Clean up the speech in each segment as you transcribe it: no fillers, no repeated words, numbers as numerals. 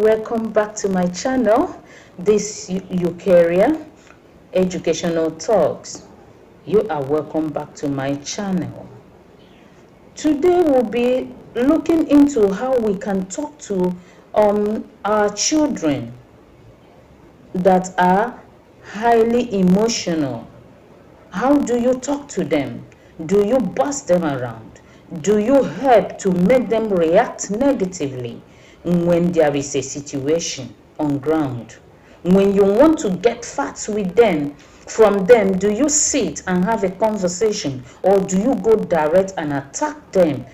welcome back to my channel. This Eukarya Educational Talks. You are welcome back to my channel. Today we'll be looking into how we can talk to our children that are highly emotional. How do you talk to them? Do you boss them around? Do you help to make them react negatively when there is a situation on ground? When you want to get facts with them, from them, do you sit and have a conversation, or do you go direct and attack them?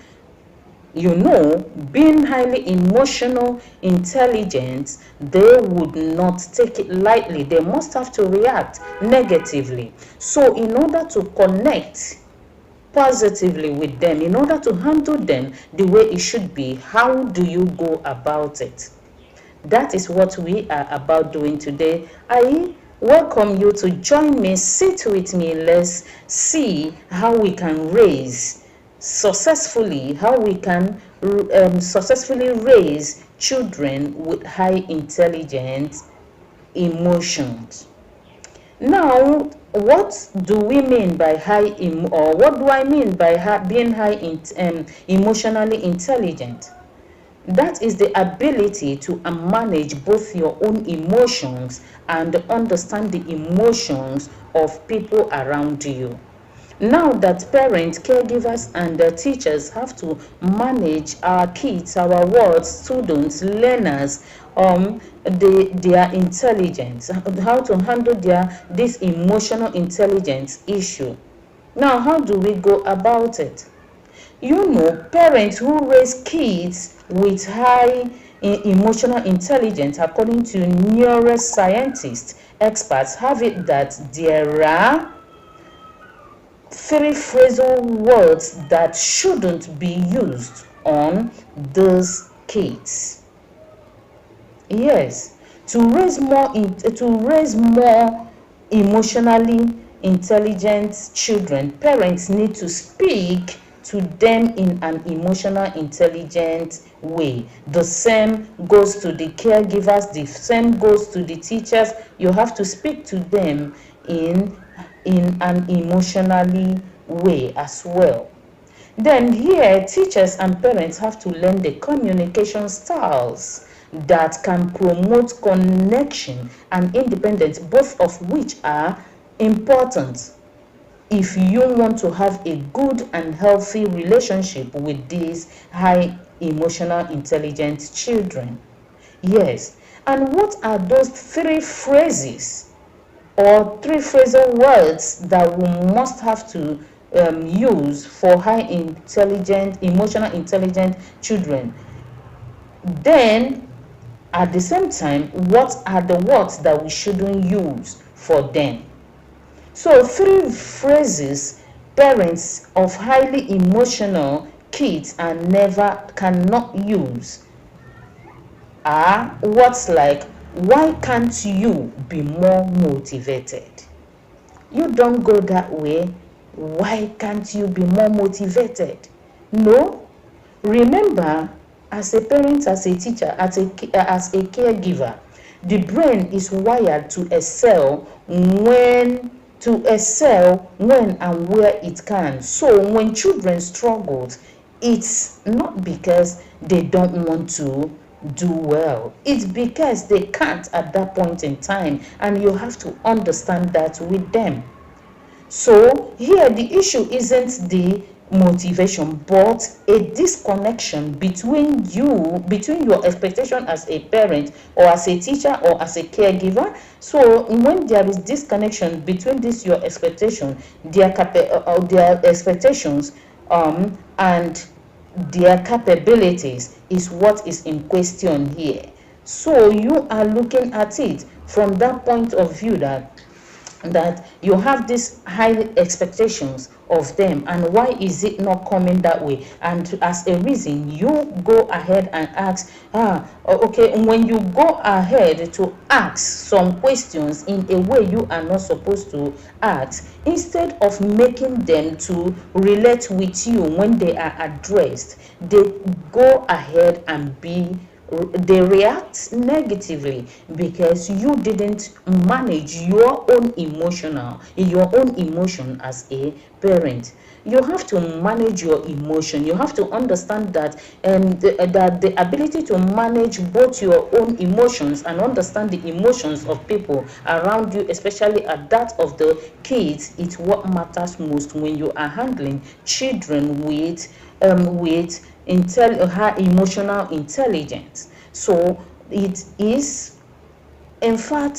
You know, being highly emotional, intelligent, they would not take it lightly. They must have to react negatively. So in order to connect positively with them, in order to handle them the way it should be, how do you go about it? That is what we are about doing today. I welcome you to join me, sit with me. Let's see how we can raise successfully, successfully raise children with high intelligence emotions. Now, what do we mean by what do I mean by being emotionally intelligent? That is the ability to manage both your own emotions and understand the emotions of people around you. Now that parents, caregivers, and teachers have to manage our kids, our words, students, learners, their intelligence, how to handle this emotional intelligence issue. Now, how do we go about it? You know, parents who raise kids with high emotional intelligence, according to neuroscientists, experts, have it that there are three phrasal words that shouldn't be used on those kids. Yes, to raise more emotionally intelligent children, parents need to speak to them in an emotional intelligent way. The same goes to the caregivers, the same goes to the teachers. You have to speak to them in an emotionally way as well. Then here, teachers and parents have to learn the communication styles that can promote connection and independence, both of which are important if you want to have a good and healthy relationship with these high emotional intelligent children. Yes, and what are those three phrases or three phrasal words that we must have to use for emotional intelligent children? Then at the same time, what are the words that we shouldn't use for them? So three phrases parents of highly emotional kids cannot use are words like, why can't you be more motivated? You don't go that way. Why can't you be more motivated? No. Remember, as a parent, as a teacher, as a caregiver, the brain is wired to excel when and where it can. So when children struggle, it's not because they don't want to do well. It's because they can't at that point in time, and you have to understand that with them. So here the issue isn't the motivation, but a disconnection between your expectation as a parent or as a teacher or as a caregiver. So when there is disconnection between your expectation, their expectations and their capabilities is what is in question here. So you are looking at it from that point of view, that you have these high expectations of them, and why is it not coming that way? And as a reason, you go ahead and ask, okay, when you go ahead to ask some questions in a way you are not supposed to ask, instead of making them to relate with you when they are addressed, they go ahead and be they react negatively because you didn't manage your own emotion as a parent. You have to manage your emotion. You have to understand that that the ability to manage both your own emotions and understand the emotions of people around you, especially at that of the kids, it's what matters most when you are handling children with high emotional intelligence. So it is, in fact,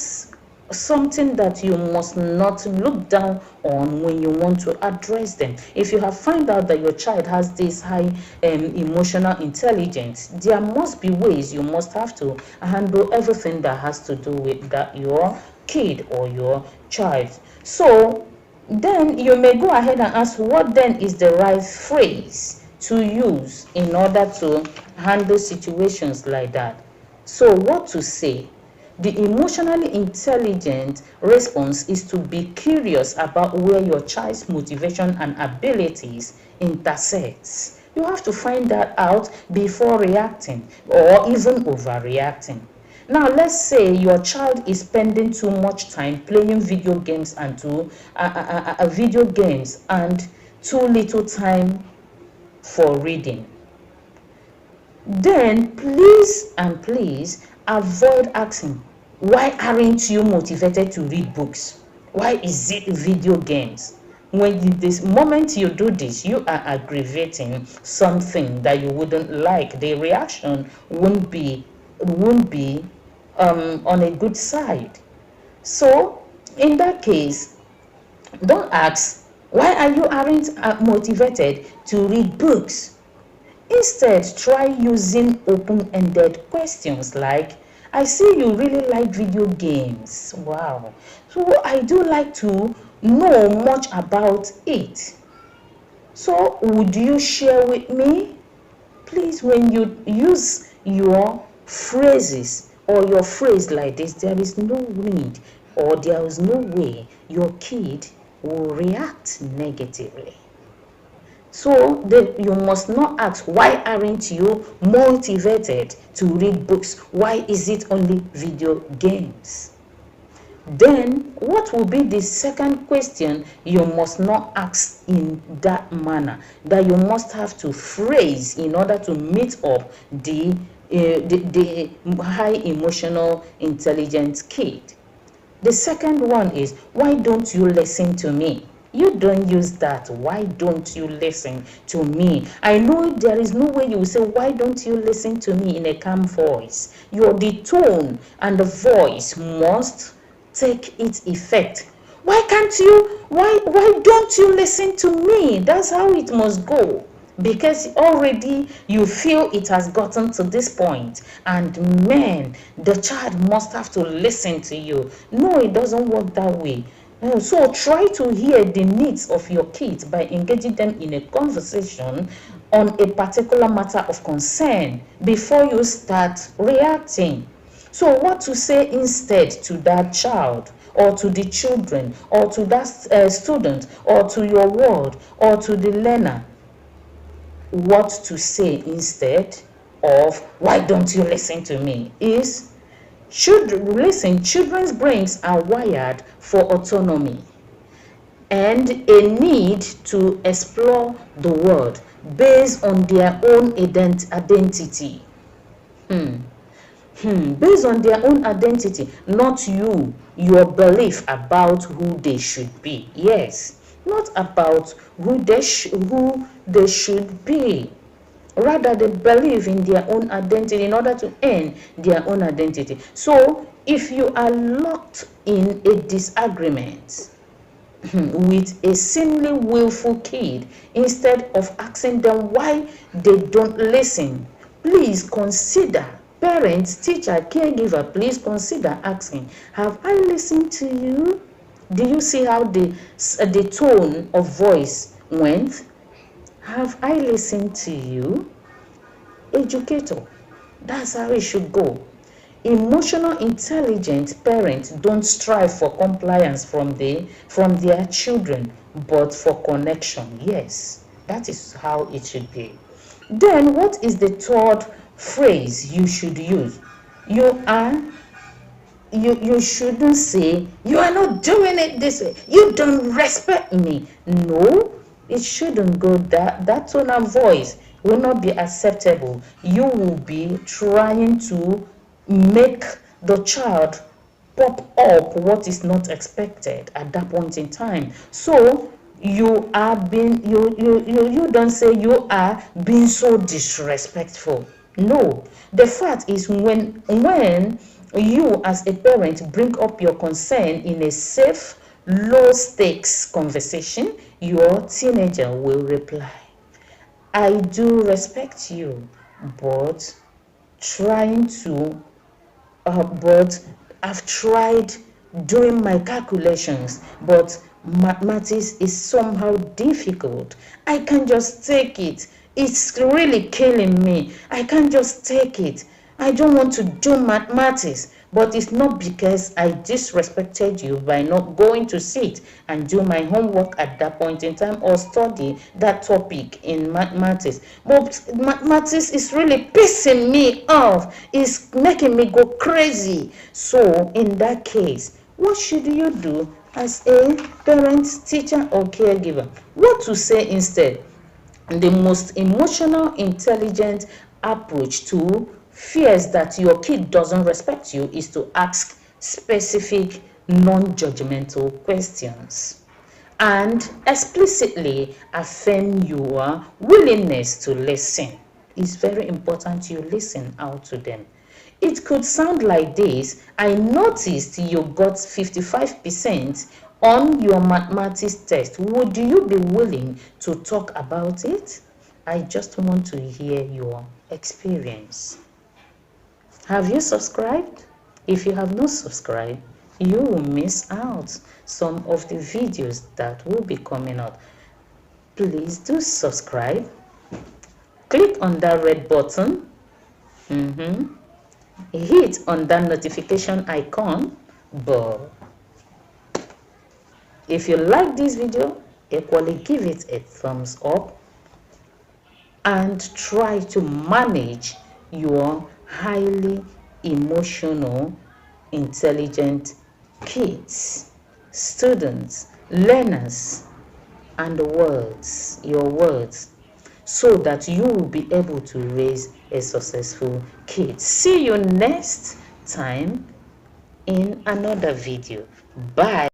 something that you must not look down on when you want to address them. If you have found out that your child has this high emotional intelligence, there must be ways you must have to handle everything that has to do with that your kid or your child. So then you may go ahead and ask, what then is the right phrase to use in order to handle situations like that? So what to say? The emotionally intelligent response is to be curious about where your child's motivation and abilities intersect. You have to find that out before reacting or even overreacting. Now, let's say your child is spending too much time playing video games and too little time for reading. Then please avoid asking, why aren't you motivated to read books? Why is it video games? When this moment you do this, you are aggravating something that you wouldn't like. The reaction won't be on a good side. So in that case, don't ask, why are you aren't motivated to read books? Instead, try using open-ended questions like, I see you really like video games. Wow. So I do like to know much about it. So would you share with me? Please, when you use your phrases or your phrase like this, there is no need or there is no way your kid will react negatively. So you must not ask, why aren't you motivated to read books? Why is it only video games? Then what will be the second question you must not ask in that manner, that you must have to phrase in order to meet up the high emotional intelligence kid? The second one is, why don't you listen to me? You don't use that. Why don't you listen to me? I know there is no way you will say, why don't you listen to me, in a calm voice. The tone and the voice must take its effect. Why don't you listen to me? That's how it must go. Because already you feel it has gotten to this point, and man, the child must have to listen to you. No, it doesn't work that way. So try to hear the needs of your kids by engaging them in a conversation on a particular matter of concern before you start reacting. So what to say instead to that child, or to the children, or to that student, or to your ward, or to the learner? What to say instead of, why don't you listen to me, is, children's brains are wired for autonomy and a need to explore the world based on their own identity. Based on their own identity, not your belief about who they should be. Yes, not about who they should be. Rather, they believe in their own identity in order to earn their own identity. So if you are locked in a disagreement with a seemingly willful kid, instead of asking them why they don't listen, please consider, parents, teacher, caregiver, please consider asking, have I listened to you? Do you see how the tone of voice went? Have I listened to you? Educator, that's how it should go. Emotional intelligent parents don't strive for compliance from their children, but for connection. Yes, that is how it should be. Then what is the third phrase you should use. You shouldn't say, you are not doing it this way, you don't respect me. No, it shouldn't go that tone of voice will not be acceptable. You will be trying to make the child pop up what is not expected at that point in time. So you are being, you don't say you are being so disrespectful. No, the fact is, when you as a parent bring up your concern in a safe, low stakes conversation, your teenager will reply, I do respect you, but trying to but I've tried doing my calculations, but mathematics is somehow difficult. I can't just take it. It's really killing me. I can't just take it. I don't want to do mathematics, but it's not because I disrespected you by not going to sit and do my homework at that point in time or study that topic in mathematics. But mathematics is really pissing me off. It's making me go crazy. So in that case, what should you do as a parent, teacher, or caregiver? What to say instead? The most emotional, intelligent approach to fears that your kid doesn't respect you is to ask specific, non-judgmental questions and explicitly affirm your willingness to listen. It's very important you listen out to them. It could sound like this: I noticed you got 55% on your mathematics test. Would you be willing to talk about it? I just want to hear your experience. Have you subscribed? If you have not subscribed, you will miss out some of the videos that will be coming up. Please do subscribe. Click on that red button. Hit on that notification icon. But if you like this video, equally give it a thumbs up and try to manage your highly emotional, intelligent kids, students, learners, and your words, so that you will be able to raise a successful kid. See you next time in another video. Bye.